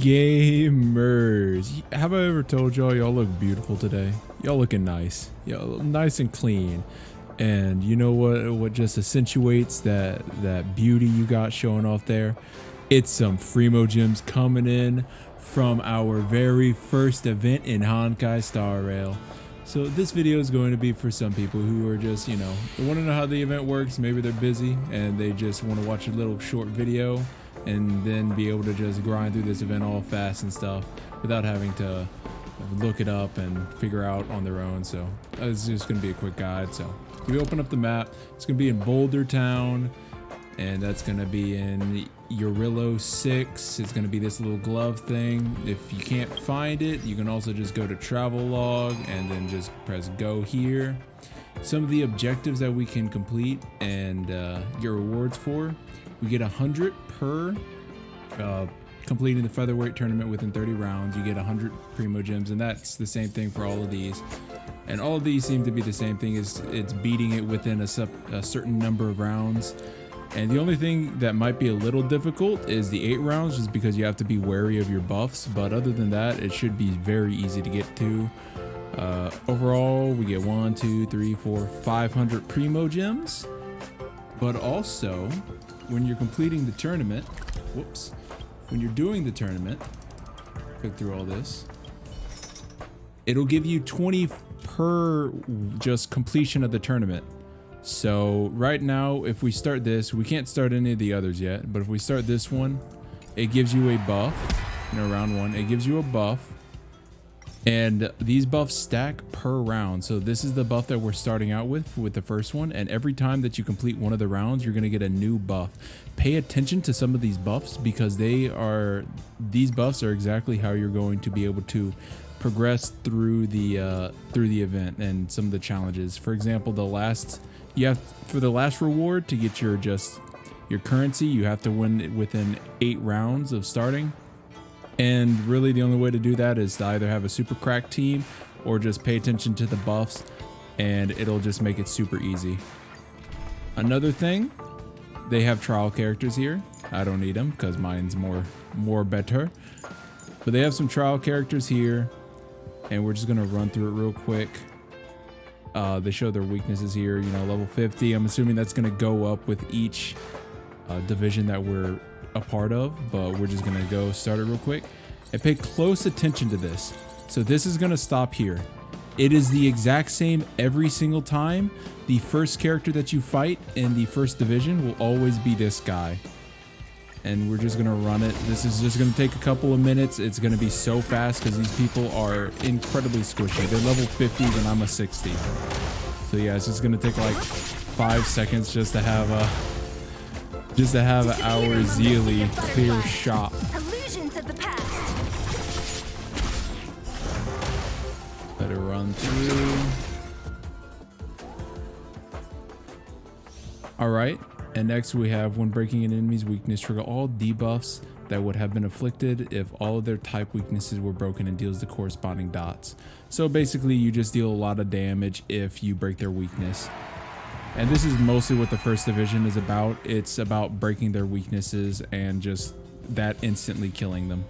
Gamers, have I ever told y'all look beautiful today? Y'all looking nice. Y'all look nice and clean. And you know what just accentuates that beauty you got showing off there? It's some Fremo gems coming in from our very first event in Honkai Star Rail. So this video is going to be for some people who are just, they want to know how the event works. Maybe they're busy and they just want to watch a little short video and then be able to just grind through this event all fast and stuff without having to look it up and figure out on their own. So it's just going to be a quick guide. So if you open up the map, it's going to be in Boulder Town, and that's going to be in Urillo 6. It's going to be this little glove thing. If you can't find it, you can also just go to travel log and then just press go here. Some of the objectives that we can complete and get rewards for: we get 100 per completing the featherweight tournament within 30 rounds. You get 100 Primo gems, and that's the same thing for all of these. And all of these seem to be the same thing. It's beating it within a certain number of rounds. And the only thing that might be a little difficult is the 8 rounds, just because you have to be wary of your buffs. But other than that, it should be very easy to get to. Overall, we get 1, 2, 3, 4, 500 Primo gems. But also, when you're completing the tournament, when you're doing the tournament, click through all this, it'll give you 20 per just completion of the tournament. So right now, if we start this, we can't start any of the others yet, but if we start this one, it gives you a buff. Round 1, it gives you a buff, and these buffs stack per round. So this is the buff that we're starting out with the first one, and every time that you complete one of the rounds, you're going to get a new buff. Pay attention to some of these buffs, because these buffs are exactly how you're going to be able to progress through the event and some of the challenges. For example, for the last reward to get your currency, you have to win within 8 rounds of starting. And really the only way to do that is to either have a super crack team or just pay attention to the buffs, and it'll just make it super easy. Another thing, they have trial characters here. I don't need them because mine's more better. But they have some trial characters here, and we're just gonna run through it real quick. They show their weaknesses here, level 50. I'm assuming that's gonna go up with each division that we're a part of, but we're just gonna go start it real quick and pay close attention to this. So this is gonna stop here. It is the exact same every single time. The first character that you fight in the first division will always be this guy, and we're just gonna run it. This is just gonna take a couple of minutes. It's gonna be so fast because these people are incredibly squishy. They're level 50s and I'm a 60. So yeah, it's just gonna take like 5 seconds just to have our Zealy clear shot. Illusions of the past. Let it run through. All right. And next we have, when breaking an enemy's weakness, trigger all debuffs that would have been afflicted if all of their type weaknesses were broken, and deals the corresponding dots. So basically you just deal a lot of damage if you break their weakness. And this is mostly what the first division is about. It's about breaking their weaknesses and just that instantly killing them.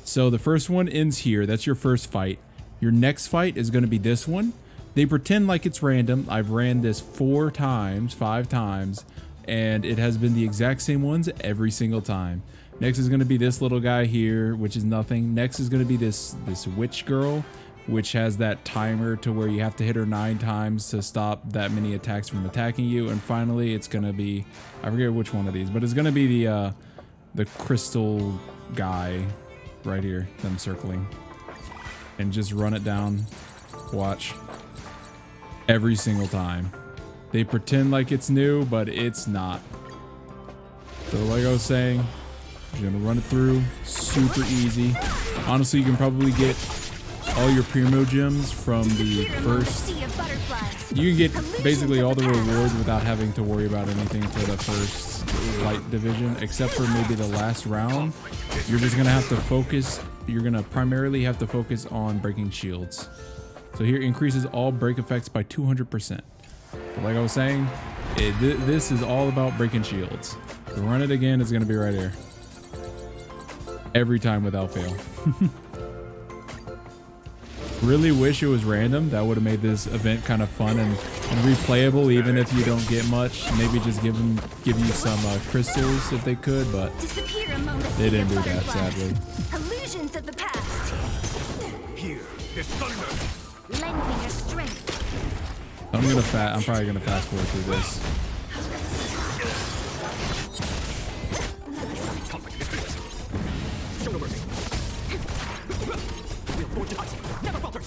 So the first one ends here. That's your first fight. Your next fight is going to be this one. They pretend like it's random. I've ran this 5 times, and it has been the exact same ones every single time. Next is going to be this little guy here, which is nothing. Next is going to be this witch girl, which has that timer to where you have to hit her 9 times to stop that many attacks from attacking you. And finally, it's going to be, I forget which one of these, but it's going to be the crystal guy right here that I'm circling. And just run it down. Watch. Every single time. They pretend like it's new, but it's not. So like I was saying, you're gonna run it through. Super easy. Honestly, you can probably get all your Primo gems from the first. You can get basically all the rewards without having to worry about anything for the first light division, except for maybe the last round. You're just gonna have to focus. You're gonna primarily have to focus on breaking shields. So here, increases all break effects by 200%. But like I was saying, this is all about breaking shields. To run it again, it's gonna be right here. every time without fail. Really wish it was random. That would have made this event kind of fun and replayable, even if you don't get much. Maybe just give you some crystals if they could, but they didn't do that, sadly. Illusions of the past. Here is thunder. Lend me your strength. I'm probably gonna fast forward through this. Show no mercy. We'll forge it us. Never falter.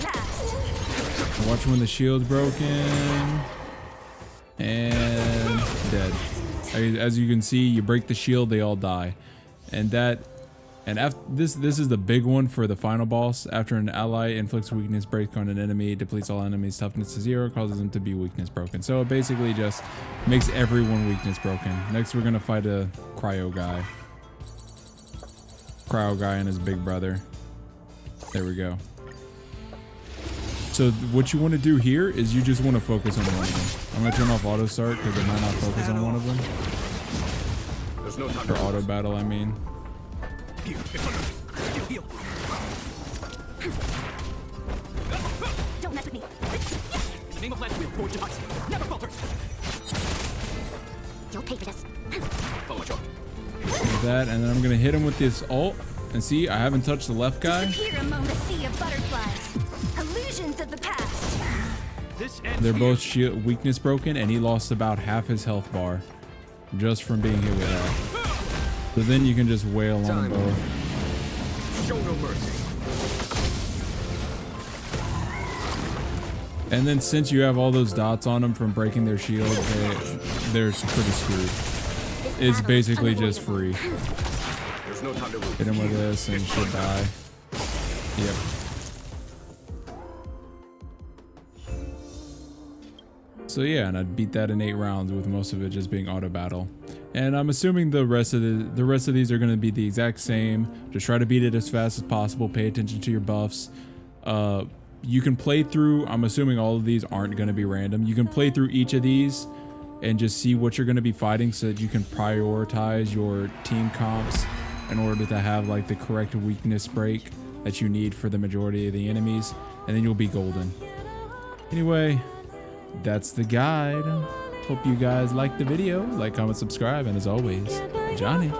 Past. Watch when the shield's broken. And dead. As you can see, you break the shield, they all die. And after this is the big one for the final boss. After an ally inflicts weakness break on an enemy, it depletes all enemies' toughness to 0, causes them to be weakness broken. So it basically just makes everyone weakness broken. Next, we're gonna fight a cryo guy. Cryo guy and his big brother. There we go. So what you want to do here is you just want to focus on one of them. I'm gonna turn off auto start because it might not focus on one of them. There's no time Or to auto battle, I mean. Here is thunder. Heal. Don't mess with me. In the name of land, we'll forge it us. Never falter. You'll pay for this. Follow my charge. Like that, and then I'm gonna hit him with this ult. And see, I haven't touched the left guy. Disappear among the sea of butterflies. Illusions of the past. This ends They're here. both shield weakness broken, and he lost about half his health bar just from being hit with that. So then you can just wail on them both. Show no mercy. And then since you have all those dots on them from breaking their shield, they're pretty screwed. It's basically just free. There's no time to lose. Hit him with this and should die. Yep. So yeah, and I'd beat that in 8 rounds with most of it just being auto battle. And I'm assuming the rest of these are going to be the exact same. Just try to beat it as fast as possible. Pay attention to your buffs. You can play through, I'm assuming all of these aren't going to be random. You can play through each of these and just see what you're going to be fighting so that you can prioritize your team comps in order to have like the correct weakness break that you need for the majority of the enemies, and then you'll be golden. Anyway, that's the guide. Hope you guys liked the video. Like, comment, subscribe, and as always, Johnny.